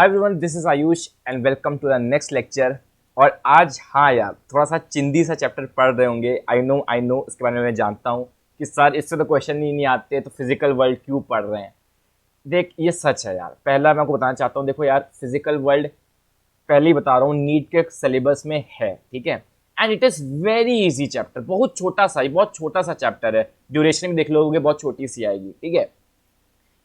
Hi everyone, this is Ayush and welcome to the next lecture. और आज हाँ यार, थोड़ा सा चिंदी सा चैप्टर पढ़ रहे होंगे। आई नो इसके बारे में मैं जानता हूँ कि सर इससे तो क्वेश्चन ही नहीं आते, तो फिजिकल वर्ल्ड क्यों पढ़ रहे हैं। देख, ये सच है यार। पहला मैं आपको बताना चाहता हूँ, देखो यार, फिजिकल वर्ल्ड पहले ही बता रहा हूँ नीट के सिलेबस में है, ठीक है। And it is very easy chapter, बहुत छोटा सा, बहुत छोटा सा चैप्टर है। ड्यूरेशन भी देख लोगे बहुत छोटी सी आएगी, ठीक है।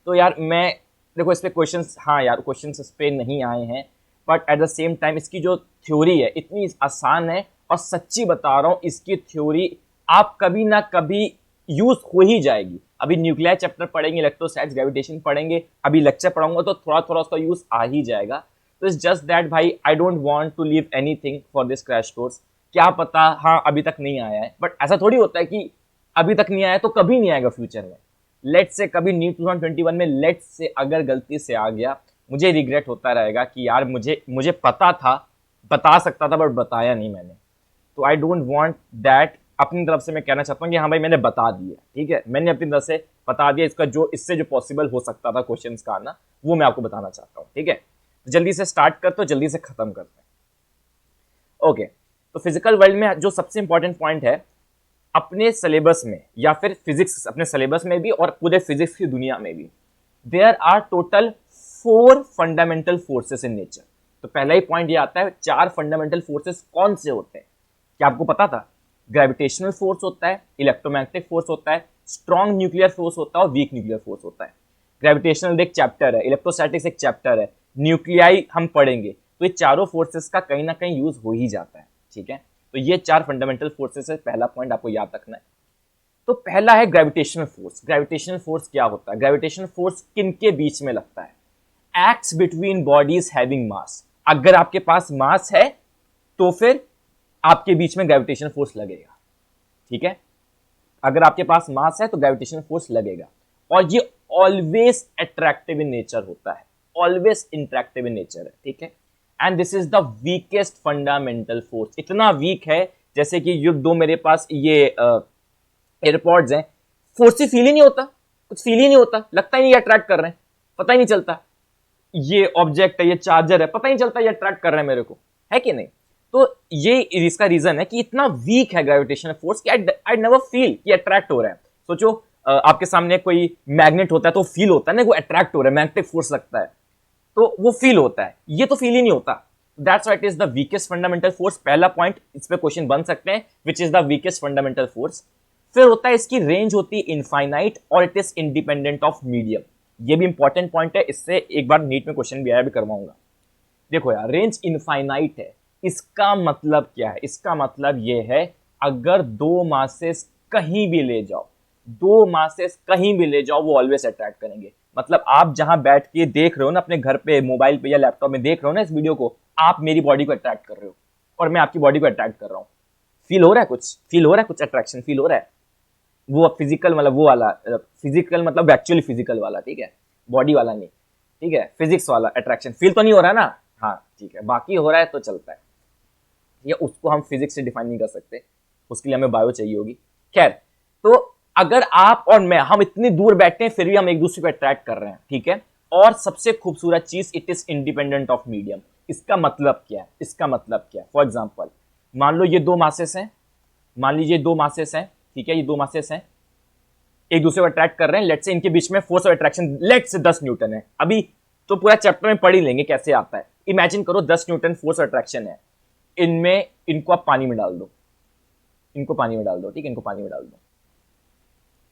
तो यार मैं, देखो इस पे क्वेश्चंस, हाँ यार क्वेश्चंस इस पे नहीं आए हैं, but at the same time इसकी जो थ्योरी है इतनी आसान है। और सच्ची बता रहा हूँ, इसकी थ्योरी आप कभी ना कभी यूज हो ही जाएगी। अभी न्यूक्लियर चैप्टर पढ़ेंगे, इलेक्ट्रोस्टैटिक्स, ग्रेविटेशन पढ़ेंगे, अभी लेक्चर पढ़ाऊंगा तो थोड़ा थोड़ा उसका यूज आ ही जाएगा। तो इट्स जस्ट दैट भाई, I don't want to leave anything for this crash course. क्या पता हाँ अभी तक नहीं आया है, बट ऐसा थोड़ी होता है कि अभी तक नहीं आया तो कभी नहीं आएगा फ्यूचर में। लेट से कभी नीट 2021 में लेट से अगर गलती से आ गया, मुझे रिग्रेट होता रहेगा कि यार मुझे पता था, बता सकता था बट बताया नहीं मैंने। तो आई डोंट वांट दैट। अपनी तरफ से मैं कहना चाहता हूँ कि हाँ भाई मैंने बता दिया, ठीक है, मैंने अपनी तरफ से बता दिया। इसका जो इससे जो पॉसिबल हो सकता था क्वेश्चंस का आना, वो मैं आपको बताना चाहता हूँ, ठीक है। तो जल्दी से स्टार्ट करते हो, जल्दी से खत्म करते हैं। ओके, तो फिजिकल वर्ल्ड में जो सबसे इंपॉर्टेंट पॉइंट है, अपने सिलेबस में या फिर फिजिक्स अपने सिलेबस में भी और पूरे फिजिक्स की दुनिया में भी, there are total 4 fundamental forces in nature. तो पहला ही पॉइंट ये आता है, 4 फंडामेंटल फोर्सेस कौन से होते हैं। क्या आपको पता था? ग्रेविटेशनल फोर्स होता है, इलेक्ट्रोमैग्नेटिक फोर्स होता है, स्ट्रॉन्ग न्यूक्लियर फोर्स होता है और वीक न्यूक्लियर फोर्स होता है। ग्रेविटेशनल एक चैप्टर है, इलेक्ट्रोस्टैटिक्स एक चैप्टर है, न्यूक्लियाई हम पढ़ेंगे। तो ये चारों फोर्सेस का कहीं ना कहीं यूज हो ही जाता है, ठीक है। तो ये 4 फंडामेंटल फोर्सेस है, पहला पॉइंट आपको याद रखना है। तो पहला है ग्रेविटेशनल फोर्स। ग्रेविटेशनल फोर्स क्या होता है? ग्रेविटेशनल फोर्स किन के बीच में लगता है? Acts between bodies having mass. अगर आपके पास मास है तो फिर आपके बीच में ग्रेविटेशनल फोर्स लगेगा, ठीक है। अगर आपके पास मास है तो ग्रेविटेशनल फोर्स लगेगा। और ये ऑलवेज अट्रैक्टिव इन नेचर होता है, ऑलवेज इंटरेक्टिव इन नेचर है, ठीक है। And this is the weakest fundamental force. इतना वीक है जैसे कि ये दो मेरे पास ये एयरपॉड्स हैं, फोर्स ही फील ही नहीं होता, कुछ फील ही नहीं होता, लगता ही नहीं अट्रैक्ट कर रहे हैं, पता ही नहीं चलता। ये ऑब्जेक्ट है, ये चार्जर है, पता ही नहीं चलता ये अट्रैक्ट कर रहे हैं मेरे को, है कि नहीं। तो ये इसका रीजन है कि इतना वीक है ग्रेविटेशनल फोर्स कि आई नेवर फील कि अट्रैक्ट हो रहा है। सोचो आपके सामने कोई मैग्नेट होता है तो फील होता है ना, वो अट्रैक्ट हो रहा है, मैग्नेटिक फोर्स लगता है तो वो फील होता है, ये तो फील ही नहीं होता। That's why it is the weakest fundamental force. पहला पॉइंट इस पे क्वेश्चन बन सकते हैं, which is the weakest fundamental force. फिर होता है इसकी रेंज होती है इनफाइनाइट और it is independent of medium. ये भी इंपॉर्टेंट पॉइंट है, इससे एक बार नीट में क्वेश्चन भी आया, भी करवाऊंगा। देखो यार, रेंज इनफाइनाइट है, इसका मतलब क्या है? इसका मतलब ये है, अगर दो मासेस कहीं भी ले जाओ, दो मासेस कहीं भी ले जाओ, वो ऑलवेज अट्रैक्ट करेंगे। मतलब आप जहां बैठ के देख रहे हो ना, अपने घर पे मोबाइल पे या लैपटॉप में देख रहे हो ना इस वीडियो को, आप मेरी बॉडी को अट्रैक्ट कर रहे हो और मैं आपकी बॉडी को अट्रैक्ट कर रहा हूं। फील हो रहा है कुछ? फील हो रहा है कुछ अट्रैक्शन फील हो रहा है? वो फिजिकल मतलब वो वाला, फिजिकल मतलब एक्चुअली फिजिकल वाला, ठीक है, बॉडी वाला नहीं, ठीक है, फिजिक्स वाला अट्रैक्शन फील तो नहीं हो रहा है ना? हाँ ठीक है, बाकी हो रहा है तो चलता है। या उसको हम फिजिक्स से डिफाइन नहीं कर सकते, उसके लिए हमें बायो चाहिए होगी। खैर, तो अगर आप और मैं, हम इतनी दूर बैठे हैं फिर भी हम एक दूसरे को अट्रैक्ट कर रहे हैं, ठीक है। और सबसे खूबसूरत चीज, it is independent of medium. इसका मतलब क्या है? इसका मतलब क्या है? फॉर एग्जाम्पल, मान लो ये दो मासेस हैं, मान लीजिए दो मासेस हैं, ठीक है, ये दो मासेस हैं, एक दूसरे को अट्रैक्ट कर रहे हैं। लेट से इनके बीच में फोर्स ऑफ अट्रैक्शन लेट से 10 न्यूटन है। अभी तो पूरा चैप्टर में पढ़ ही लेंगे कैसे आता है। इमेजिन करो 10 न्यूटन फोर्स ऑफ अट्रैक्शन है, इनमें इनको आप पानी में डाल दो, इनको पानी में डाल दो, ठीक है, इनको पानी में डाल दो,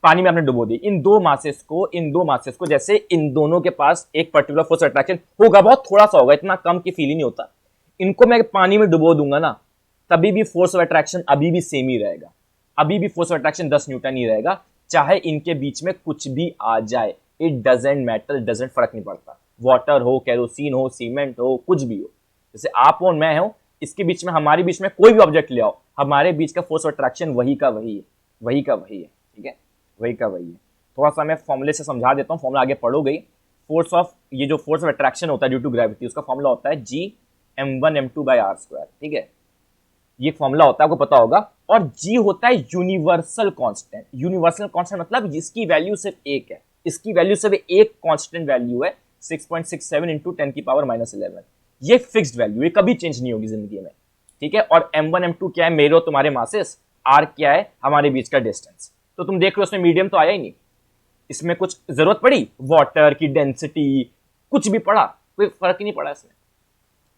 पानी में आपने डुबो दी। इन दो मासेस को जैसे इन दोनों के पास एक पर्टिकुलर फोर्स ऑफ अट्रैक्शन होगा, बहुत थोड़ा सा होगा, इतना कम की फील ही नहीं होता। इनको मैं पानी में डुबो दूंगा ना, तभी भी फोर्स ऑफ अट्रैक्शन अभी भी सेम ही रहेगा, अभी भी फोर्स ऑफ अट्रैक्शन 10 न्यूटन ही रहेगा, चाहे इनके बीच में कुछ भी आ जाए। इट डजेंट मैटर, डजेंट, फर्क नहीं पड़ता। वाटर हो, केरोसिन हो, सीमेंट हो, कुछ भी हो, जैसे आप हो मैं हूं, इसके बीच में, हमारे बीच में कोई भी ऑब्जेक्ट ले आओ, हमारे बीच का फोर्स ऑफ अट्रैक्शन वही का वही है, वही का वही है, ठीक है, वही का वही है। थोड़ा सा मैं फॉर्मूले से समझा देता हूँ, फॉर्मूला आगे पढ़ोगे। फोर्स ऑफ, ये जो फोर्स ऑफ अट्रैक्शन होता है ड्यू टू ग्रेविटी, उसका फॉर्मूला होता है G m1m2/r², ठीक है, ये फॉर्मूला होता है, आपको पता होगा। और G होता है यूनिवर्सल कांस्टेंट। यूनिवर्सल कांस्टेंट मतलब इसकी वैल्यू सिर्फ एक है, इसकी वैल्यू सिर्फ एक कांस्टेंट वैल्यू है, 6.67 इंटू 10⁻⁻11। ये फिक्स्ड वैल्यू, ये कभी चेंज नहीं होगी जिंदगी में, ठीक है। और m1 m2 क्या है, मेरे और तुम्हारे मासेस, r क्या है, हमारे बीच का डिस्टेंस। तो तुम देख लो उसमें मीडियम तो आया ही नहीं, इसमें कुछ जरूरत पड़ी वाटर की डेंसिटी, कुछ भी पड़ा, कोई फर्क ही नहीं पड़ा इसमें।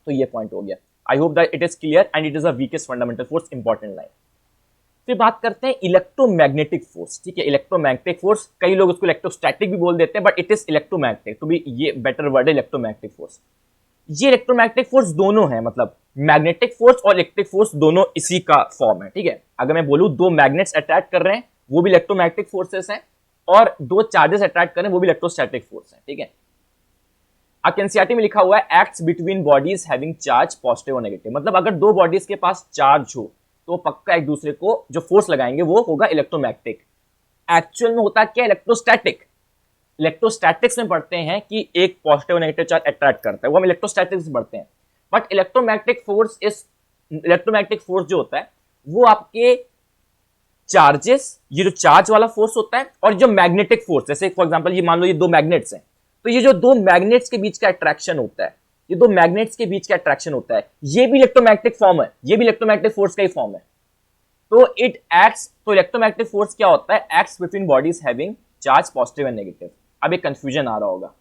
तो ये पॉइंट हो गया। I hope that it is clear and it is a weakest fundamental force, important line. फिर बात करते हैं इलेक्ट्रोमैग्नेटिक फोर्स, ठीक है। इलेक्ट्रोमैग्नेटिक फोर्स, कई लोग उसको इलेक्ट्रोस्टैटिक भी बोल देते हैं, बट इट इज इलेक्ट्रोमैग्नेटिक, तो भी ये बेटर वर्ड है इलेक्ट्रोमैग्नेटिक फोर्स। ये इलेक्ट्रोमैग्नेटिक फोर्स दोनों है, मतलब मैग्नेटिक फोर्स और इलेक्ट्रिक फोर्स दोनों इसी का फॉर्म है, ठीक है। अगर मैं बोलूं दो मैग्नेट्स अट्रैक्ट कर रहे हैं, वो भी इलेक्ट्रोमैग्नेटिक फोर्सेस हैं, और दो चार्जेस अट्रैक्ट कर रहे हैं, वो भी इलेक्ट्रोस्टैटिक फोर्स है, ठीक है। अब एनसीईआरटी में लिखा हुआ है acts between bodies having charge positive और नेगेटिव, मतलब अगर दो बॉडीज के पास चार्ज हो तो पक्का एक दूसरे को जो फोर्स लगाएंगे वो होगा इलेक्ट्रोमैग्नेटिक। एक्चुअल में होता क्या, इलेक्ट्रोस्टैटिक। इलेक्ट्रोस्टैटिक्स में पढ़ते हैं कि एक पॉजिटिव और नेगेटिव चार्ज अट्रैक्ट करता है, वो हम इलेक्ट्रोस्टैटिक्स में पढ़ते हैं। बट इलेक्ट्रोमैग्नेटिक फोर्स जो होता है वो आपके चार्जेस, ये जो चार्ज वाला फोर्स होता है, और जो मैग्नेटिक फोर्स, जैसे फॉर एग्जांपल ये मान लो ये दो मैग्नेट्स हैं, तो ये जो दो मैग्नेट्स के बीच का अट्रैक्शन होता है, ये दो मैग्नेट्स के बीच का अट्रैक्शन होता है, ये भी इलेक्ट्रोमैग्नेटिक फॉर्म है, ये भी इलेक्ट्रोमैग्नेटिक फोर्स का ही फॉर्म है। तो इट एक्ट्स, तो इलेक्ट्रोमैग्नेटिक फोर्स क्या होता है, acts between bodies having charge positive and negative. अब एक कंफ्यूजन आ रहा होगा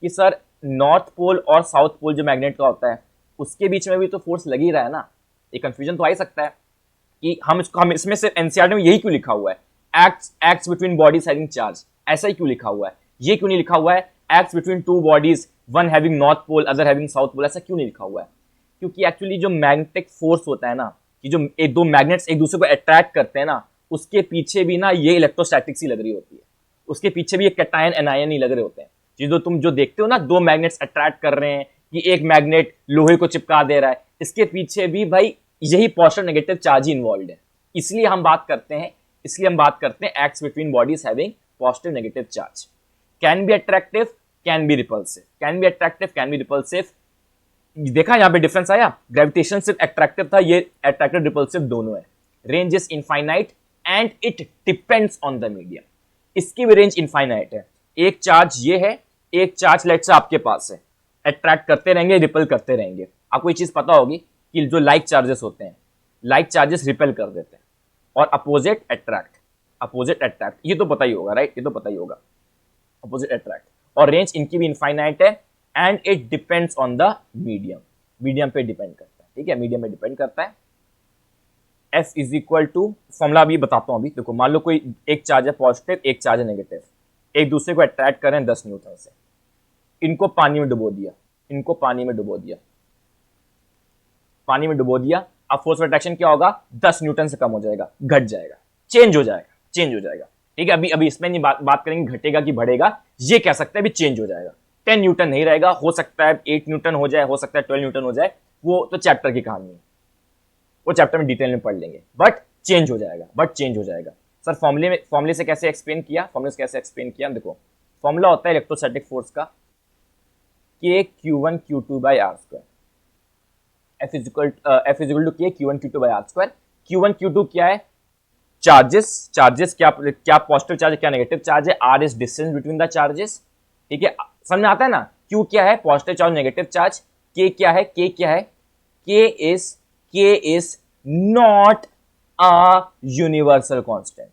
कि सर नॉर्थ पोल और साउथ पोल जो मैग्नेट का होता है उसके बीच में भी तो फोर्स लग ही रहा है ना। ये कंफ्यूजन तो आ ही सकता है कि हम इसमें से एनसीईआरटी में यही क्यों लिखा हुआ है, acts between bodies having charge, ऐसा ही क्यों लिखा हुआ है, ये क्यों नहीं लिखा हुआ है acts between two bodies, one having north pole other having south pole, ऐसा क्यों नहीं लिखा हुआ है? क्योंकि एक्चुअली जो मैग्नेटिक फोर्स होता है ना, कि जो दो मैग्नेट्स एक दूसरे को अट्रैक्ट करते हैं ना, उसके पीछे भी ना ये इलेक्ट्रोस्टैटिक्स ही लग रही होती है, उसके पीछे भी एक कैटायन एनायन ही लग रहे होते हैं। जो तुम जो देखते हो ना, दो मैग्नेट्स अट्रैक्ट कर रहे हैं कि एक मैग्नेट लोहे को चिपका दे रहा है, इसके पीछे भी भाई यही पॉजिटिव नेगेटिव चार्ज ही इन्वॉल्व है। इसलिए हम बात करते हैं acts between bodies having positive negative charge. Can be attractive, can be repulsive, can be attractive, can be repulsive. देखा यहां पे डिफरेंस आया, ग्रेविटेशन सिर्फ अट्रैक्टिव था, ये अट्रैक्टिव रिपल्सिव दोनों है। Range is infinite and it depends on the medium. इसकी भी रेंज इनफाइनाइट है। एक चार्ज ये है, एक चार्ज लेट से आपके पास है, अट्रैक्ट करते रहेंगे, रिपल करते रहेंगे। आपको ये चीज पता होगी कि जो लाइक चार्जेस होते हैं, लाइक चार्जेस रिपेल कर देते हैं और अपोजिट अट्रैक्ट, ये तो पता ही होगा, राइट, ये तो पता ही होगा, अपोजिट अट्रैक्ट। और रेंज इनकी भी इनफाइनाइट है and it depends on the medium पे डिपेंड करता है, ठीक है, मीडियम पे डिपेंड करता है। F is equal to, formula अभी बताता हूं। अभी देखो, मान लो कोई एक चार्ज है पॉजिटिव, एक चार्ज है नेगेटिव, एक दूसरे को अट्रैक्ट करें 10 न्यूटन से, इनको पानी में डुबो दिया, पानी में डुबो दिया। अब फोर्स ऑफ अट्रैक्शन क्या होगा, 10 न्यूटन से कम हो जाएगा, घट जाएगा, चेंज हो जाएगा, ठीक है। अभी इसमें नहीं बात करेंगे घटेगा कि बढ़ेगा, ये कह सकते हैं अभी चेंज हो जाएगा। 10 न्यूटन नहीं रहेगा, हो सकता है 8 न्यूटन हो जाए, हो सकता है 12 न्यूटन हो जाए, वो तो चैप्टर की कहानी है, वो चैप्टर में डिटेल में पढ़ लेंगे, बट चेंज हो जाएगा। सर फॉर्मूले से कैसे एक्सप्लेन किया, देखो फॉर्मूला होता है इलेक्ट्रोस्टैटिक फोर्स का, K Q1 Q2 by R square, F is equal to K Q1 Q2 by R square। Q1 Q2 क्या है, चार्जेस क्या पॉजिटिव चार्ज है, क्या नेगेटिव चार्ज है, R is distance between the charges, ठीक है, समझ में आता है ना। Q क्या है, positive charge negative charge. K क्या है, K is not a universal constant,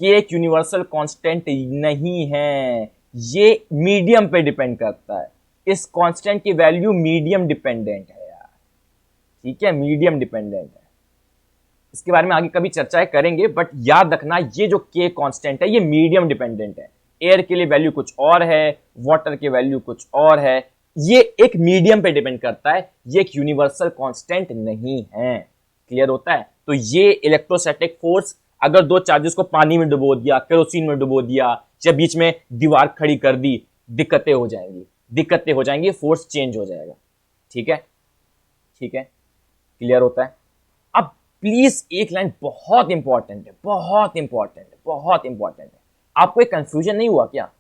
K एक यूनिवर्सल कांस्टेंट नहीं है, ये मीडियम पे डिपेंड करता है। इस कांस्टेंट की वैल्यू मीडियम डिपेंडेंट है यार, ठीक है, मीडियम डिपेंडेंट है। इसके बारे में आगे कभी चर्चा करेंगे, बट याद रखना ये जो K कांस्टेंट है ये मीडियम डिपेंडेंट है। एयर के लिए वैल्यू कुछ और है, वाटर की वैल्यू कुछ और है, ये एक मीडियम पे डिपेंड करता है, ये एक यूनिवर्सल कांस्टेंट नहीं है। क्लियर होता है? तो ये इलेक्ट्रोस्टैटिक फोर्स, अगर दो चार्जेस को पानी में डुबो दिया, केरोसिन में डुबो दिया, जब बीच में दीवार खड़ी कर दी, दिक्कतें हो जाएंगी, फोर्स चेंज हो जाएगा। ठीक है, क्लियर होता है? अब प्लीज एक लाइन बहुत इंपॉर्टेंट है, आपको एक कंफ्यूजन नहीं हुआ क्या?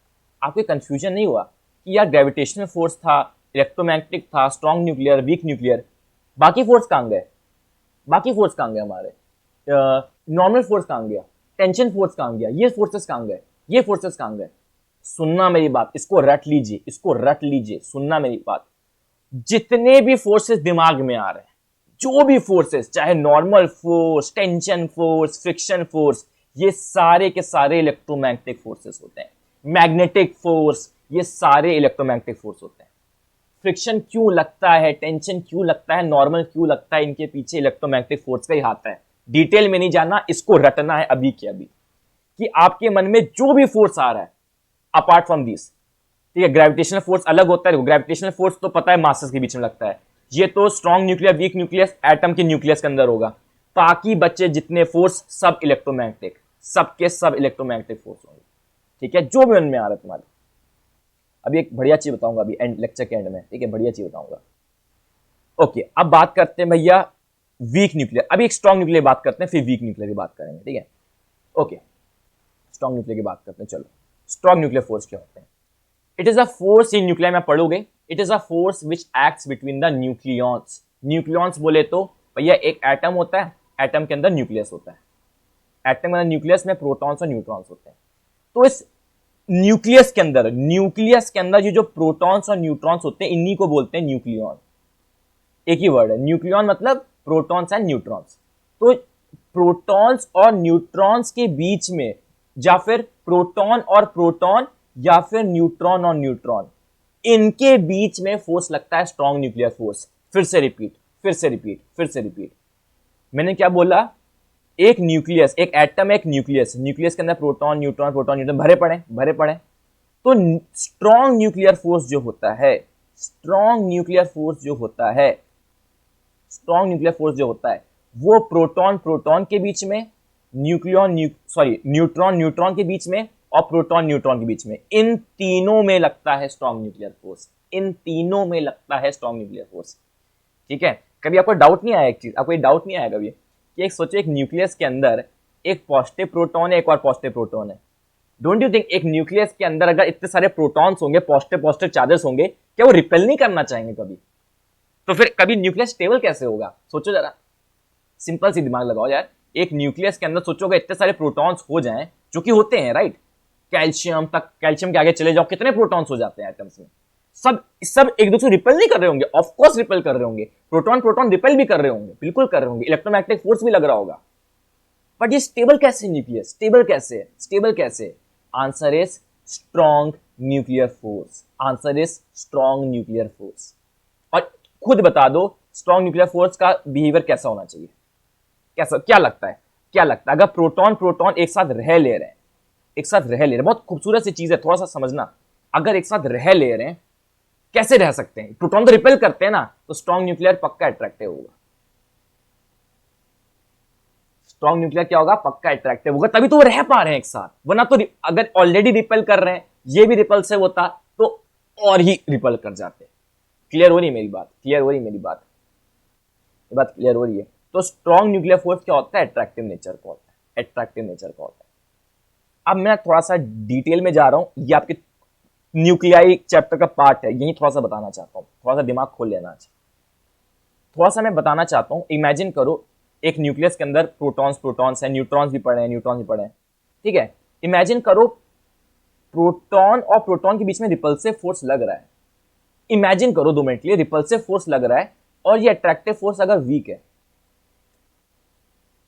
कि यार ग्रेविटेशनल फोर्स था, इलेक्ट्रोमैग्नेटिक था, स्ट्रॉन्ग न्यूक्लियर, वीक न्यूक्लियर, बाकी फोर्स कहां गए हमारे? नॉर्मल फोर्स कहां गया? टेंशन फोर्स कहां गया? ये फोर्सेस कहां गए? सुनना मेरी बात, इसको रट लीजिए, इसको रट लीजिए, सुनना मेरी बात। जितने भी फोर्सेस दिमाग में आ रहे हैं, जो भी फोर्सेस, चाहे normal force, tension force, friction force, ये सारे के सारे इलेक्ट्रोमैग्नेटिक फोर्सेस होते हैं। मैग्नेटिक फोर्स, ये सारे इलेक्ट्रोमैग्नेटिक फोर्स होते हैं। फ्रिक्शन क्यों लगता है, टेंशन क्यों लगता है, नॉर्मल क्यों लगता है, इनके पीछे इलेक्ट्रोमैग्नेटिक फोर्स का ही हाथ है। डिटेल में नहीं जाना, इसको रटना है अभी के अभी, कि आपके मन में जो भी फोर्स आ रहा है अपार्ट फ्रॉम दिस, ठीक है, ग्रेविटेशनल फोर्स अलग होता है। ग्रेविटेशनल फोर्स तो पता है मासेस के बीच में लगता है, ये तो strong nuclear, weak nucleus, atom के न्यूक्लियस के अंदर होगा। बाकी बच्चे जितने फोर्स सब इलेक्ट्रोमैग्नेटिक, सबके सब इलेक्ट्रोमैग्नेटिक फोर्स होंगे, ठीक है, जो भी उनमें आ रहा है तुम्हारे। अभी एक बढ़िया चीज बताऊंगा अभी एंड लेक्चर के एंड में, ठीक है, बढ़िया चीज बताऊंगा। ओके, अब बात करते हैं भैया वीक न्यूक्लियर। अभी एक स्ट्रॉन्ग न्यूक्लियर बात करते हैं, फिर वीक न्यूक्लियर की बात करेंगे, ठीक है। ओके, स्ट्रॉन्ग न्यूक्लियर की बात करते हैं। चलो, स्ट्रॉन्ग न्यूक्लियर फोर्स क्या होते हैं? It is a force in nuclear में पढ़ोगे, it is a force which acts between the nucleons. Nucleons बोले तो भैया एक एटम होता है, एटम के अंदर न्यूक्लियस होता है, एटम के अंदर न्यूक्लियस में प्रोटॉन्स और न्यूट्रॉन्स होते हैं। तो इस न्यूक्लियस के अंदर, न्यूक्लियस के अंदर ये जो प्रोटॉन्स और न्यूट्रॉन्स होते हैं, इन्हीं को बोलते हैं न्यूक्लियॉन। एक ही वर्ड है, न्यूक्लियॉन मतलब प्रोटॉन्स एंड न्यूट्रॉन्स। तो प्रोटॉन्स और न्यूट्रॉन्स के बीच में, या फिर प्रोटॉन और प्रोटॉन, या फिर न्यूट्रॉन और न्यूट्रॉन, इनके बीच में फोर्स लगता है स्ट्रॉन्ग न्यूक्लियर फोर्स। फिर से रिपीट, फिर से रिपीट, फिर से रिपीट। मैंने क्या बोला? एक न्यूक्लियस, एक एटम, एक न्यूक्लियस, न्यूक्लियस के अंदर प्रोटॉन न्यूट्रॉन प्रोटॉन न्यूट्रॉन भरे पड़े, भरे पड़े। तो स्ट्रॉन्ग न्यूक्लियर फोर्स जो होता है, स्ट्रॉन्ग न्यूक्लियर फोर्स जो होता है, स्ट्रॉन्ग न्यूक्लियर फोर्स जो होता है, वो प्रोटॉन प्रोटॉन के बीच में, न्यूट्रॉन न्यूट्रॉन के बीच में, और प्रोटॉन न्यूट्रॉन के बीच में, इन तीनों में लगता है स्ट्रॉन्ग न्यूक्लियर फोर्स। इन तीनों में लगता है स्ट्रॉन्ग न्यूक्लियर फोर्स, ठीक है। कभी आपको डाउट नहीं आया, एक चीज आपको डाउट नहीं आया कभी कि एक सोचो, एक न्यूक्लियस के अंदर एक पॉजिटिव प्रोटॉन है, एक और पॉजिटिव प्रोटॉन है। डोंट यू थिंक एक न्यूक्लियस के अंदर अगर इतने सारे प्रोटॉन्स होंगे, पॉजिटिव पॉजिटिव चार्जेस होंगे, क्या वो रिपेल नहीं करना चाहेंगे कभी? तो फिर कभी न्यूक्लियस स्टेबल कैसे होगा? सोचो जरा, सिंपल सी दिमाग लगाओ यार। एक न्यूक्लियस के अंदर सोचो अगर इतने सारे प्रोटॉन्स हो जाएं, जो कि होते हैं, राइट, कैल्शियम तक, कैल्शियम के आगे चले जाओ, कितने प्रोटॉन्स हो जाते हैं एटम्स में। सब एक दूसरे रिपेल नहीं कर रहे होंगे, ऑफ कोर्स रिपेल कर रहे होंगे, प्रोटॉन प्रोटॉन रिपेल भी कर रहे होंगे, बिल्कुल कर रहे होंगे, इलेक्ट्रोमैग्नेटिक फोर्स भी लग रहा होगा। बट ये स्टेबल कैसे न्यूक्लियस? स्टेबल कैसे? स्टेबल कैसे? Answer is strong nuclear force. Answer is strong nuclear force. और खुद बता दो स्ट्रॉन्ग न्यूक्लियर फोर्स का बिहेवियर कैसा होना चाहिए? कैसा, क्या लगता है, क्या लगता है अगर प्रोटॉन प्रोटॉन एक साथ रह ले रहे हैं, एक साथ रह ले रहे हैं, बहुत खूबसूरत सी चीज है, थोड़ा सा समझना। अगर एक साथ रह ले रहे हैं, कैसे रह सकते हैं? प्रोटॉन तो रिपेल करते हैं ना, तो स्ट्रॉन्ग न्यूक्लियर पक्का अट्रैक्टिव होगा। स्ट्रॉन्ग न्यूक्लियर क्या होगा? पक्का अट्रैक्टिव होगा, तभी तो वो रह पा रहे हैं एक साथ। वरना तो अगर ऑलरेडी रिपेल कर रहे हैं, ये भी रिपल्सिव होता तो और ही रिपेल कर जाते। क्लियर हो रही मेरी बात? क्लियर हो रही मेरी बात? ये बात क्लियर हो रही है? तो स्ट्रॉन्ग न्यूक्लियर फोर्स क्या होता है? अट्रैक्टिव नेचर का होता है, अट्रैक्टिव नेचर का होता है। अब मैं थोड़ा सा डिटेल में जा रहा हूं, ये आपके न्यूक्लियाई चैप्टर का पार्ट है, यही थोड़ा सा बताना चाहता हूं, थोड़ा सा दिमाग खोल लेना चाहिए। थोड़ा सा मैं बताना चाहता हूं, इमेजिन करो एक न्यूक्लियस के अंदर प्रोटॉन्स प्रोटॉन्स है, न्यूट्रॉन्स भी पड़े हैं, न्यूट्रॉन्स भी पड़े हैं, ठीक है। इमेजिन करो प्रोटॉन और प्रोटॉन के बीच में रिपल्सिव फोर्स लग रहा है। इमेजिन करो 2 मिनट के लिए, रिपल्सिव फोर्स लग रहा है और ये अट्रैक्टिव फोर्स अगर वीक है,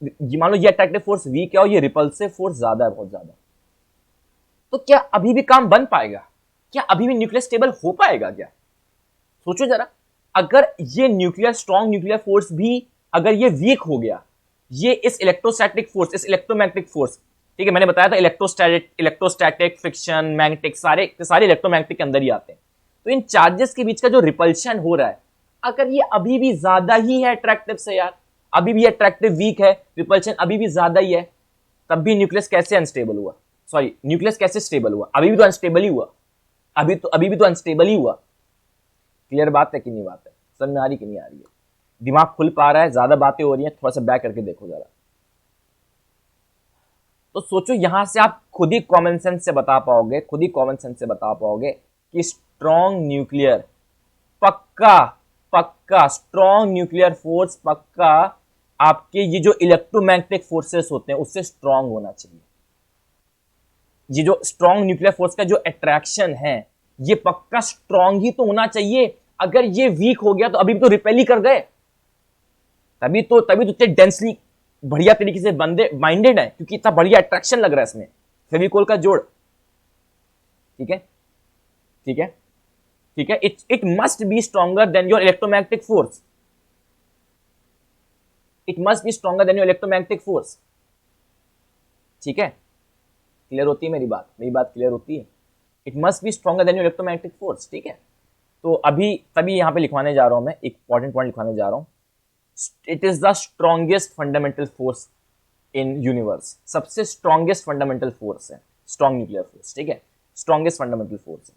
मान लो ये अट्रैक्टिव फोर्स वीक है और ये रिपल्सिव फोर्स ज्यादा है, बहुत ज्यादा, तो क्या अभी भी काम बन पाएगा? क्या अभी भी न्यूक्लियस स्टेबल हो पाएगा क्या? सोचो जरा, अगर ये न्यूक्लियर स्ट्रॉन्ग न्यूक्लियर फोर्स भी अगर ये वीक हो गया, ये इस इलेक्ट्रोस्टैटिक फोर्स, इस इलेक्ट्रोमैग्नेटिक फोर्स, ठीक है, मैंने बताया था इलेक्ट्रोस्टैटिक फ्रिक्शन, मैग्नेटिक, सारे इलेक्ट्रोमैग्नेटिक के अंदर ही आते हैं। तो इन चार्जेस के बीच का जो रिपल्शन हो रहा है, अगर ये अभी भी ज्यादा ही है अट्रैक्टिव से यार, अभी भी अट्रैक्टिव वीक है, रिपल्शन अभी भी ज्यादा ही है, तब भी न्यूक्लियस कैसे अनस्टेबल हुआ? सॉरी, न्यूक्लियस कैसे स्टेबल हुआ? अभी भी तो अनस्टेबल ही हुआ, अभी भी तो अनस्टेबल ही हुआ। क्लियर बात है कि नहीं? बात है समझ में आ रही कि नहीं आ रही है? दिमाग खुल पा रहा है? ज्यादा बातें हो रही हैं? थोड़ा सा बैक करके देखो जरा। तो सोचो, यहां से आप खुद ही कॉमन सेंस से बता पाओगे, खुद ही कॉमन सेंस से बता पाओगे कि स्ट्रॉन्ग न्यूक्लियर पक्का, पक्का स्ट्रॉन्ग न्यूक्लियर फोर्स पक्का आपके ये जो इलेक्ट्रोमैग्नेटिक फोर्सेस होते हैं उससे स्ट्रॉन्ग होना चाहिए। ये जो स्ट्रॉन्ग न्यूक्लियर फोर्स का जो अट्रैक्शन है ये पक्का स्ट्रॉन्ग ही तो होना चाहिए। अगर ये वीक हो गया तो अभी भी तो रिपेल ही कर गए, तभी तो इतने डेंसली बढ़िया तरीके से बंदे बाइंडेड है, क्योंकि इतना बढ़िया अट्रैक्शन लग रहा है इसमें फेविकोल का जोड़। ठीक है, ठीक है, ठीक है। It must be stronger than your electromagnetic force, it must be stronger than your electromagnetic force. ठीक है, क्लियर होती है मेरी बात क्लियर होती है। It must be stronger than your electromagnetic force. ठीक है, तो अभी तभी यहां पे लिखवाने जा रहा हूं मैं, एक इंपॉर्टेंट पॉइंट लिखवाने जा रहा हूं। It is the strongest fundamental force in universe, सबसे स्ट्रॉन्गेस्ट फंडामेंटल फोर्स है स्ट्रॉन्ग न्यूक्लियर फोर्स। ठीक है, स्ट्रॉन्गेस्ट फंडामेंटल फोर्स है,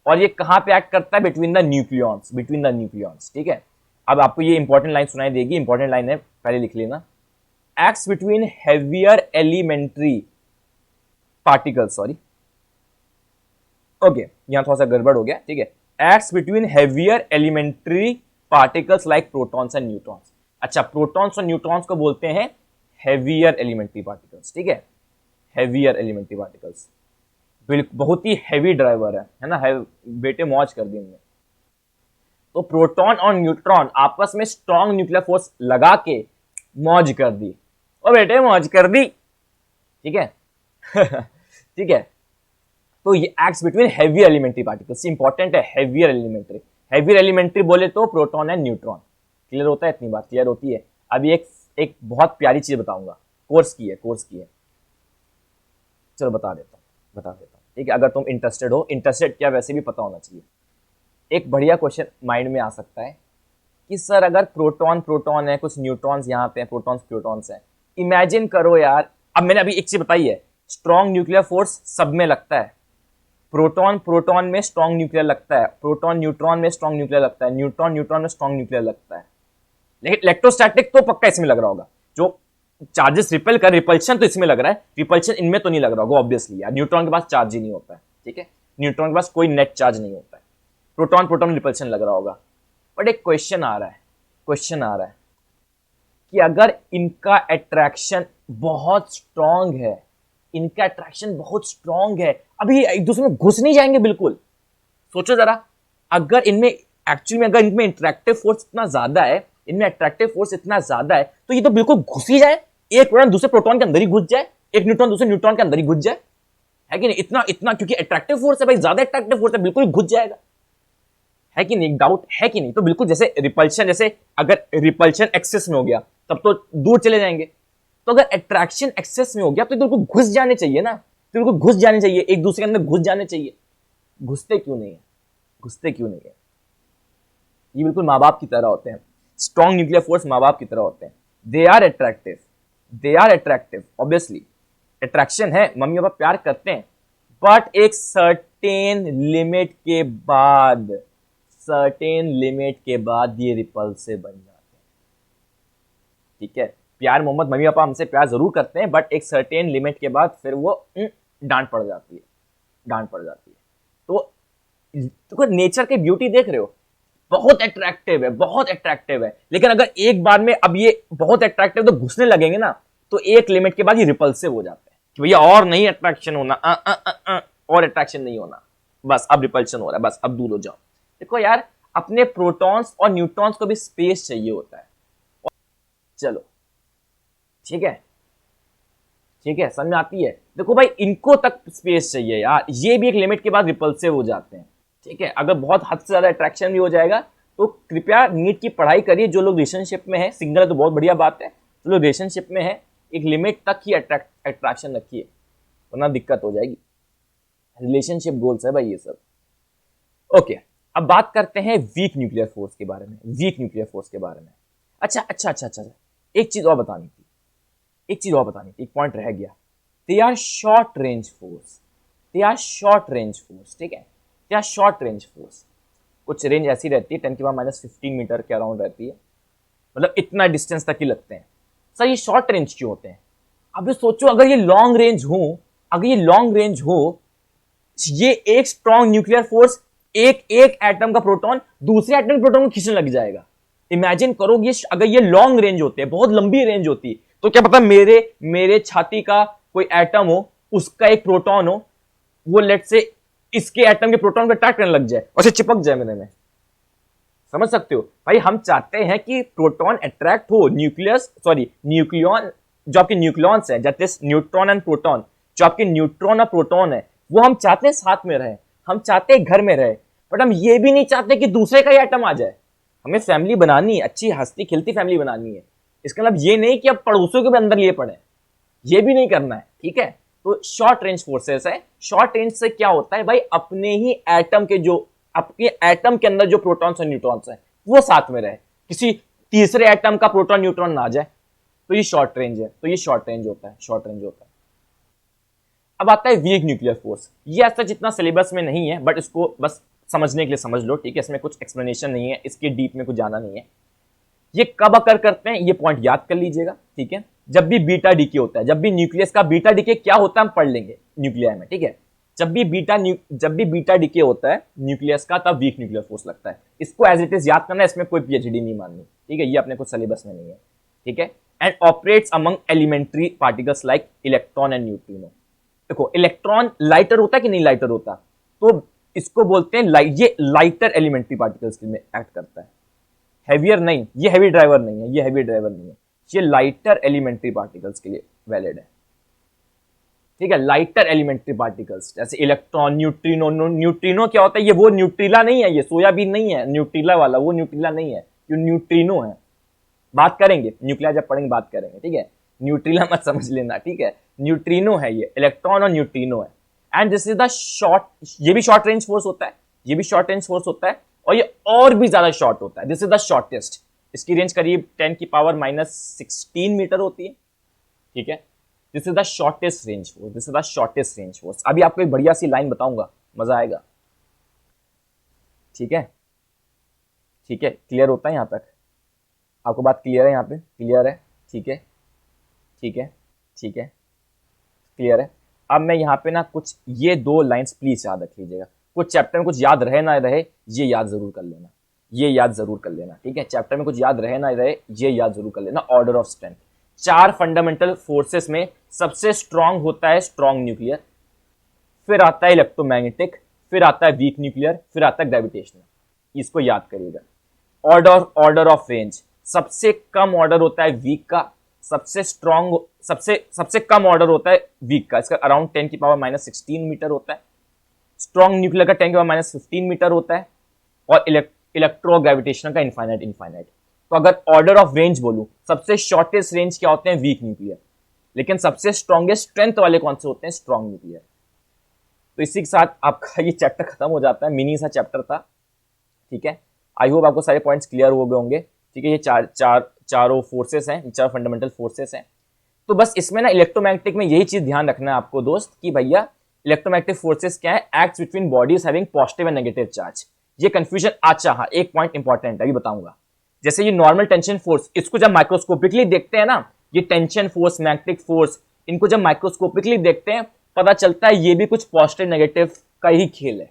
और ये कहां पे एक्ट करता है? Between the nucleons. ठीक है, अब आपको ये इंपॉर्टेंट लाइन सुनाई देगी, इंपॉर्टेंट लाइन है, पहले लिख लेना। Acts between heavier elementary particles, sorry, okay, यहां थोड़ा सा गड़बड़ हो गया। ठीक है, acts between heavier elementary particles like protons and neutrons. अच्छा, प्रोटॉन्स और न्यूट्रॉन्स को बोलते हैं हेवियर एलिमेंट्री पार्टिकल्स। ठीक है, हेवियर एलिमेंट्री पार्टिकल्स बहुत ही हैवी ड्राइवर है ना, बेटे मौज कर दी हमने। तो प्रोटॉन और न्यूट्रॉन आपस में स्ट्रॉन्ग न्यूक्लियर फोर्स लगा के मौज कर दी, ओ बेटे मौज कर दी। ठीक है ठीक है, तो ये acts between heavier elementary particles, important है हेवियर एलिमेंट्री। हेवियर एलिमेंट्री बोले तो प्रोटॉन एंड न्यूट्रॉन। क्लियर होता है? इतनी बात क्लियर होती है। अभी एक बहुत प्यारी चीज बताऊंगा, कोर्स की है, चलो बता देता हूं। ठीक है, अगर तुम इंटरेस्टेड क्या, वैसे भी पता होना चाहिए। एक बढ़िया क्वेश्चन माइंड में आ सकता है कि सर अगर प्रोटॉन है, कुछ न्यूट्रॉन्स यहाँ पे प्रोटॉन्स है, इमेजिन करो यार। अब मैंने अभी एक चीज बताई है, स्ट्रॉन्ग न्यूक्लियर फोर्स सब में लगता है, प्रोटॉन में स्ट्रॉन्ग न्यूक्लियर लगता है, प्रोटॉन न्यूट्रॉन में स्ट्रॉन्ग न्यूक्लियर लगता है, न्यूट्रॉन में स्ट्रॉन्ग न्यूक्लियर लगता है। लेकिन इलेक्ट्रोस्टैटिक तो पक्का इसमें लग रहा होगा, जो चार्जेस रिपेल कर, रिपल्शन तो इसमें लग रहा है, रिपल्शन इनमें तो नहीं लग रहा होगा ऑब्वियसली यार, न्यूट्रॉन के पास चार्ज ही नहीं होता है। ठीक है, न्यूट्रॉन के पास कोई नेट चार्ज नहीं होता है, प्रोटॉन रिपल्शन लग रहा होगा। बट एक क्वेश्चन आ रहा है कि अगर इनका अट्रैक्शन बहुत स्ट्रॉन्ग है, अभी एक दूसरे में घुस नहीं जाएंगे बिल्कुल। सोचो जरा, अगर इनमें इंटरैक्टिव फोर्स इतना ज्यादा है, इनमें अट्रैक्टिव फोर्स इतना ज्यादा है, तो ये तो बिल्कुल घुस ही जाए, एक प्रोटॉन दूसरे प्रोटॉन के अंदर ही घुस जाए, एक न्यूट्रॉन दूसरे न्यूट्रॉन के अंदर ही घुस जाए, है कि नहीं? इतना क्योंकि अट्रैक्टिव फोर्स है भाई, ज्यादा अट्रैक्टिव फोर्स है, बिल्कुल घुस जाएगा, है कि नहीं? डाउट है कि नहीं? तो बिल्कुल जैसे रिपल्शन, जैसे अगर रिपल्शन एक्सेस में हो गया तब तो दूर चले जाएंगे, तो अगर अट्रैक्शन एक्सेस में हो गया तो बिल्कुल घुस जाने चाहिए ना, तो बिल्कुल घुस जाने चाहिए, एक दूसरे के अंदर घुस जाने चाहिए। घुसते क्यों नहीं है? ये बिल्कुल माँ बाप की तरह होते हैं, स्ट्रॉन्ग न्यूक्लियर फोर्स माँ बाप की तरह होते हैं। They are attractive obviously, attraction है, मम्मी पापा प्यार करते हैं, बट एक सर्टेन लिमिट के बाद ये रिपल्सिव बन जाते हैं। ठीक है, प्यार मोहब्बत मम्मी पापा हमसे प्यार जरूर करते हैं, बट एक सर्टेन लिमिट के बाद फिर वो डांट पड़ जाती है। तो नेचर की ब्यूटी देख रहे हो, बहुत अट्रैक्टिव है, लेकिन अगर एक बार में अब ये बहुत अट्रैक्टिव तो घुसने लगेंगे ना, तो एक लिमिट के बाद ये रिपल्सिव हो जाते हैं कि भैया और नहीं अट्रैक्शन होना, और अट्रैक्शन नहीं होना, बस अब रिपल्शन हो रहा है, बस अब दूर हो जाओ। देखो यार, अपने प्रोटॉन्स और न्यूट्रॉन्स को भी स्पेस चाहिए होता है। चलो ठीक है, समझ में आती है? देखो भाई, इनको तक स्पेस चाहिए यार, ये भी एक लिमिट के बाद रिपल्सिव हो जाते हैं। ठीक है, अगर बहुत हद से ज्यादा अट्रैक्शन भी हो जाएगा तो कृपया नीट की पढ़ाई करिए। जो लोग रिलेशनशिप में है, सिंगल है तो बहुत बढ़िया बात है, जो लोग रिलेशनशिप में है एक लिमिट तक ही अट्रैक्शन रखिए, वरना दिक्कत हो जाएगी। रिलेशनशिप गोल्स है भाई ये सब। ओके, अब बात करते हैं वीक न्यूक्लियर फोर्स के बारे में। अच्छा, एक चीज और बतानी थी, एक पॉइंट रह गया। They are short range force, ठीक है, they are short range force. कुछ रेंज ऐसी रहती है 10⁻⁻15 मीटर के अराउंड रहती है, मतलब इतना डिस्टेंस तक ही लगते हैं। सर ये शॉर्ट रेंज क्यों होते हैं? अब सोचो, अगर ये लॉन्ग रेंज हो, ये एक स्ट्रॉन्ग न्यूक्लियर फोर्स एक एटम का प्रोटॉन दूसरे एटम के प्रोटॉन को खींचने लग जाएगा। इमेजिन करो, ये अगर ये लॉन्ग रेंज होते हैं, बहुत लंबी रेंज होती, तो क्या पता मेरे छाती का कोई एटम हो, उसका एक प्रोटॉन हो, वो लेट से इसके एटम के प्रोटॉन को अट्रैक्ट करने लग जाए और से चिपक जाए मेरे में। समझ सकते हो भाई, हम चाहते हैं कि प्रोटॉन अट्रैक्ट हो न्यूक्लियन, जो आपके न्यूक्लियॉन्स है, that is neutron and proton, जो आपके न्यूट्रॉन और प्रोटॉन है वो हम चाहते हैं साथ में रहे, हम चाहते हैं घर में रहे, बट हम ये भी नहीं चाहते कि दूसरे का ही एटम आ जाए। हमें फैमिली बनानी है, अच्छी हंसती खिलती फैमिली बनानी है। इसका मतलब ये नहीं कि अब पड़ोसियों के भी अंदर लिए पड़े, ये भी नहीं करना है, ठीक है। तो शॉर्ट रेंज फोर्सेस है। शॉर्ट रेंज से क्या होता है भाई, अपने ही एटम के जो आपके एटम के अंदर जो प्रोटॉन्स और न्यूट्रॉन्स हैं वो साथ में रहे, किसी तीसरे एटम का प्रोटॉन न्यूट्रॉन ना आ जाए, तो ये शॉर्ट रेंज है। तो ये शॉर्ट रेंज होता है, शॉर्ट रेंज होता है। अब आता है वीक न्यूक्लियर फोर्स। ये ऐसा जितना सिलेबस में नहीं है, बट इसको बस समझने के लिए समझ लो, ठीक है। इसमें कुछ एक्सप्लेनेशन नहीं है, इसके डीप में कुछ जाना नहीं है। ये कब अकर करते हैं ये पॉइंट याद कर लीजिएगा, ठीक है। जब भी बीटा डीके होता है, जब भी न्यूक्लियस का बीटा डीके क्या होता है हम पढ़ लेंगे न्यूक्लियाई में, ठीक है। जब भी बीटा डीके होता है न्यूक्लियस का, तब वीक न्यूक्लियर फोर्स लगता है। इसको एज इट इज याद करना है, इसमें कोई पीएचडी नहीं माननी, ठीक है। ये अपने कुछ सिलेबस में नहीं है, ठीक है। And operates among elementary particles like electron and neutrino. देखो इलेक्ट्रॉन लाइटर होता है कि नहीं लाइटर होता, तो इसको बोलते हैं ये लाइटर एलिमेंट्री पार्टिकल्स में एक्ट करता है। हैवियर नहीं, ये हैवी ड्राइवर नहीं है, ये हैवी ड्राइवर नहीं है, ये लाइटर एलिमेंट्री पार्टिकल्स के लिए वैलिड है, ठीक है। लाइटर एलिमेंट्री पार्टिकल्स जैसे इलेक्ट्रॉन, न्यूट्रिनो। न्यूट्रिनो क्या होता है, ये वो न्यूट्रिला नहीं है, ये सोयाबीन नहीं है न्यूट्रिला वाला, वो न्यूट्रिला नहीं है, ये न्यूट्रिनो है। बात करेंगे न्यूक्लियर जब पढ़ेंगे, बात करेंगे, ठीक है। न्यूट्रिला मत समझ लेना, ठीक है। न्यूट्रिनो है ये, इलेक्ट्रॉन और न्यूट्रिनो है। And this is the short, ये भी शॉर्ट रेंज फोर्स होता है, ये भी शॉर्ट रेंज फोर्स होता है, और ये और भी ज्यादा शॉर्ट होता है। This is the shortest. इसकी रेंज करीब 10 की पावर -16 मीटर होती है, ठीक है। This is the shortest range force, this is the shortest range force. अभी आपको एक बढ़िया सी लाइन बताऊंगा, मजा आएगा, ठीक है। ठीक है, क्लियर होता है यहां तक? आपको बात क्लियर है? यहाँ पे क्लियर है, ठीक है, ठीक है, ठीक है, क्लियर है। अब मैं यहाँ पे ना कुछ ये 2 लाइंस प्लीज याद रख लीजिएगा। कुछ चैप्टर में कुछ याद रहे ना रहे, ये याद जरूर कर लेना, ये याद जरूर कर लेना, ठीक है। चैप्टर में कुछ याद रहे ना रहे, ये याद जरूर कर लेना। Order of strength, 4 fundamental forces में सबसे स्ट्रांग होता है स्ट्रांग न्यूक्लियर, फिर आता है इलेक्ट्रोमैग्नेटिक, फिर आता है वीक न्यूक्लियर, फिर आता है ग्रेविटेशनल। इसको याद करिएगा। ऑर्डर ऑफ रेंज, सबसे कम ऑर्डर होता है वीक का, सबसे स्ट्रॉन्ग सबसे कम ऑर्डर होता है वीक का, इसका अराउंड 10 की पावर -16 मीटर होता है। स्ट्रॉन्ग न्यूक्लियर का 10 की पावर -15 मीटर होता है, और इलेक्ट्रोग्रेविटेशनल का इनफाइनाइट। तो अगर ऑर्डर ऑफ रेंज बोलूं, सबसे शॉर्टेस्ट रेंज क्या होते हैं? Weak nuclear. लेकिन सबसे स्ट्रॉन्गेस्ट स्ट्रेंथ वाले कौन से होते हैं? Strong nuclear. तो इसी के साथ आपका ये चैप्टर खत्म हो जाता है। मिनी सा चैप्टर था, ठीक है। आई होप आपको सारे पॉइंट्स क्लियर हो गए होंगे, ठीक है। ये चारों फोर्सेस हैं, 4 फंडामेंटल फोर्सेस हैं। तो बस इसमें ना इलेक्ट्रोमैग्नेटिक में यही चीज ध्यान रखना है आपको दोस्त, कि भैया इलेक्ट्रोमैग्नेटिक फोर्सेस क्या है? Acts between bodies having positive and negative charge. ये कंफ्यूजन, अच्छा हाँ एक पॉइंट इंपॉर्टेंट अभी बताऊंगा। जैसे ये नॉर्मल टेंशन फोर्स, इसको जब माइक्रोस्कोपिकली देखते हैं ना, ये टेंशन फोर्स, मैग्नेटिक फोर्स, इनको जब माइक्रोस्कोपिकली देखते हैं पता चलता है ये भी कुछ पॉजिटिव नेगेटिव का ही खेल है,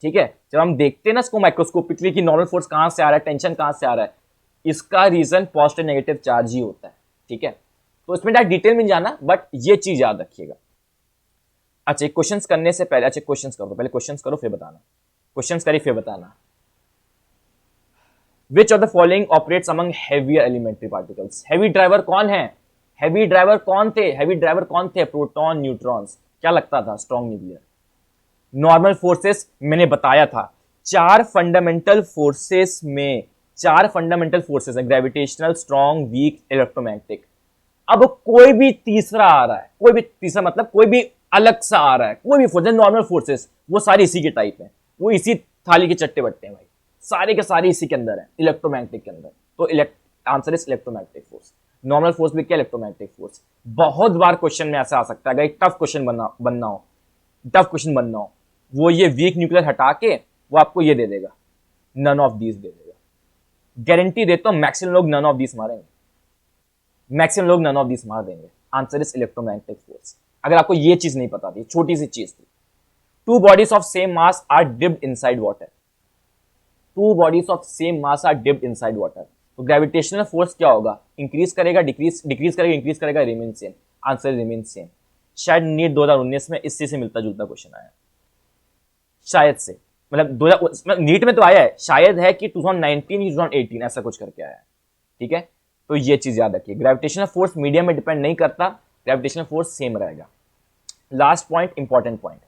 ठीक है। जब हम देखते हैं ना इसको माइक्रोस्कोपिकली कि नॉर्मल फोर्स कहां से आ रहा है, टेंशन कहां से आ रहा है, इसका रीजन पॉजिटिव नेगेटिव चार्ज ही होता है, ठीक है। तो इसमें डिटेल में जाना, बट ये चीज याद रखिएगा। अच्छा, क्वेश्चंस करने से पहले, अच्छा क्वेश्चंस करो, पहले क्वेश्चंस करो फिर बताना, क्वेश्चंस करिए फिर बताना। Which of the following operates among heavier elementary particles? Heavy driver कौन है? हैवी ड्राइवर कौन थे? हैवी ड्राइवर कौन थे? Proton, neutrons. क्या लगता था? Strong nuclear. नॉर्मल फोर्सेस मैंने बताया था, 4 फंडामेंटल फोर्सेस में 4 फंडामेंटल फोर्सेस है, ग्रेविटेशनल, स्ट्रॉन्ग, वीक, इलेक्ट्रोमैग्नेटिक। अब कोई भी तीसरा आ रहा है, कोई भी तीसरा मतलब कोई भी अलग सा आ रहा है, कोई भी फोर्स, नॉर्मल फोर्सेस वो सारे इसी के टाइप है, वो इसी थाली के चट्टे बट्टे हैं भाई, सारे के सारे इसी के अंदर है, इलेक्ट्रोमैग्नेटिक के अंदर। तो answer is electromagnetic force. Normal force भी क्या? Electromagnetic force. बहुत बार क्वेश्चन में ऐसा आ सकता है, अगर एक टफ क्वेश्चन बनना हो, वो ये वीक न्यूक्लियर हटा के वो आपको ये दे देगा, नन ऑफ दीज दे देगा। गारंटी देता हूं मैक्सिमम लोग नन ऑफ दीज मारेंगे, मैक्सिमम लोग नन ऑफ दीज मार देंगे। Answer is electromagnetic force. अगर आपको ये चीज नहीं पता थी, छोटी सी चीज थी। 2 bodies of same mass are dipped inside water. 2 bodies of same mass are dipped inside water. तो ग्रेविटेशनल फोर्स क्या होगा? इंक्रीज करेगा, डिक्रीज करेगा, इंक्रीज करेगा, remain same. Answer remain same. शायद नीट 2019 में इसी से मिलता जुलता क्वेश्चन आया, शायद से, मतलब 2000 नीट में तो आया है, शायद है कि 2019 या 2018 ऐसा कुछ करके आया है, ठीक है। तो ये चीज याद रखिए, ग्रेविटेशनल फोर्स मीडियम में डिपेंड नहीं करता, ग्रेविटेशनल फोर्स सेम रहेगा। Last point, important point,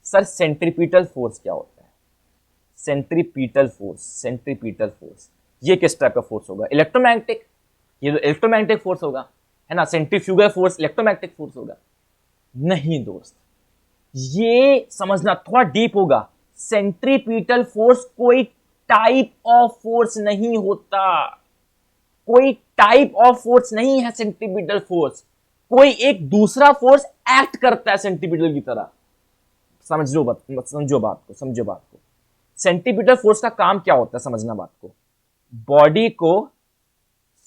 sir centripetal force क्या होता है? सेंट्रीपिटल फोर्स, सेंट्रीपिटल फोर्स ये किस टाइप का फोर्स होगा? इलेक्ट्रोमैग्नेटिक, ये तो इलेक्ट्रोमैग्नेटिक फोर्स होगा, है ना। सेंट्रीफ्यूगल फोर्स इलेक्ट्रोमैग्नेटिक फोर्स होगा? नहीं दोस्त, ये समझना थोड़ा डीप होगा। सेंट्रीपिटल फोर्स कोई टाइप ऑफ फोर्स नहीं होता, कोई टाइप ऑफ फोर्स नहीं है सेंट्रीपिटल फोर्स, कोई एक दूसरा फोर्स एक्ट करता है सेंट्रीपिटल की तरह। समझो बात, समझो बात को, समझो बात को। सेंट्रीपिटल फोर्स का काम क्या होता है, समझना बात को। बॉडी को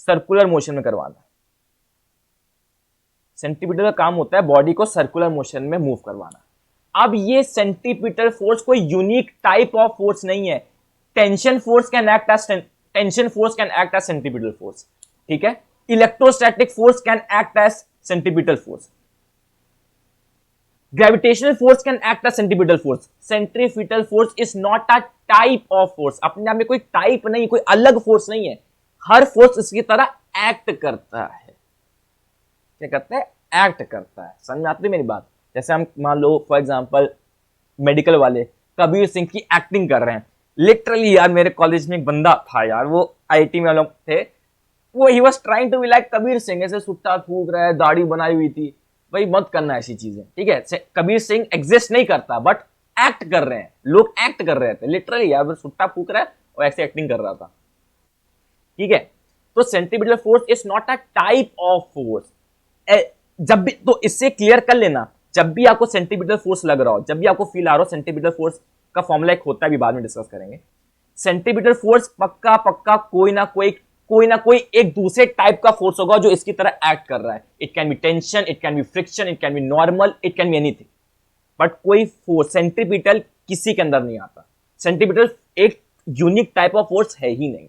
सर्कुलर मोशन में करवाना। सेंट्रीपिटल का काम होता है बॉडी को सर्कुलर मोशन में मूव करवाना। अब ये सेंट्रीपिटल फोर्स कोई यूनिक टाइप ऑफ फोर्स नहीं है। Tension force can act as centripetal force, ठीक है। Electrostatic force can act as centripetal force, gravitational force can act as centripetal force. Centripetal force is not a type of force, अपने आप में कोई type नहीं, कोई अलग फोर्स नहीं है। हर फोर्स इसकी तरह एक्ट करता है। क्या करता है? एक्ट करता है। समझ में आती है मेरी बात? जैसे हम मान लो फॉर एग्जांपल मेडिकल वाले कबीर सिंह की एक्टिंग कर रहे हैं। लिटरली यार मेरे कॉलेज में एक बंदा था यार, वो आईटी में लोग थे, वो ही was trying to be like Kabir Singh, ऐसे सुट्टा फूक रहा है, दाढ़ी बनाई हुई थी। भाई मत करना ऐसी चीजें, ठीक है। कबीर सिंह एग्जिस्ट नहीं करता, बट एक्ट कर रहे हैं लोग, एक्ट कर रहे थे लिटरली यार, सुट्टा फूक रहा है और ऐसे एक्टिंग कर रहा था, ठीक है। तो centripetal force is not a type of force. जब भी, तो इससे क्लियर कर लेना, जब भी आपको सेंट्रीपिटल फोर्स लग रहा हो, जब भी आपको फील आ रहा हो, सेंट्रीपिटल फोर्स का फॉर्मूला एक होता है, भी बाद में डिस्कस करेंगे। सेंट्रीपिटल फोर्स पक्का पक्का कोई ना कोई एक दूसरे टाइप का फोर्स होगा जो इसकी तरह एक्ट कर रहा है। It can be tension, it can be friction, it can be normal, it can be anything, but कोई फोर्स सेंट्रीपिटल किसी के अंदर नहीं आता। सेंट्रीपिटल एक यूनिक टाइप ऑफ फोर्स है ही नहीं।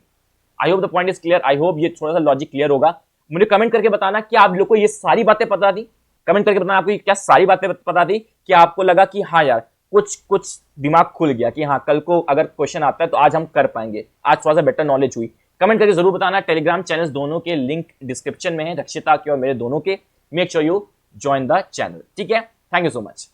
I hope the point is clear. I hope ये थोड़ा सा लॉजिक क्लियर होगा। मुझे कमेंट करके बताना कि आप लोग को ये सारी बातें पता थी। कमेंट करके बताना आपको क्या सारी बातें पता थी, कि आपको लगा कि हाँ यार कुछ दिमाग खुल गया, कि हाँ कल को अगर क्वेश्चन आता है तो आज हम कर पाएंगे, आज थोड़ा सा बेटर नॉलेज हुई। कमेंट करके जरूर बताना। टेलीग्राम चैनल्स दोनों के लिंक डिस्क्रिप्शन में है, रक्षिता के और मेरे दोनों के। Make sure you join the channel, ठीक है। Thank you so much.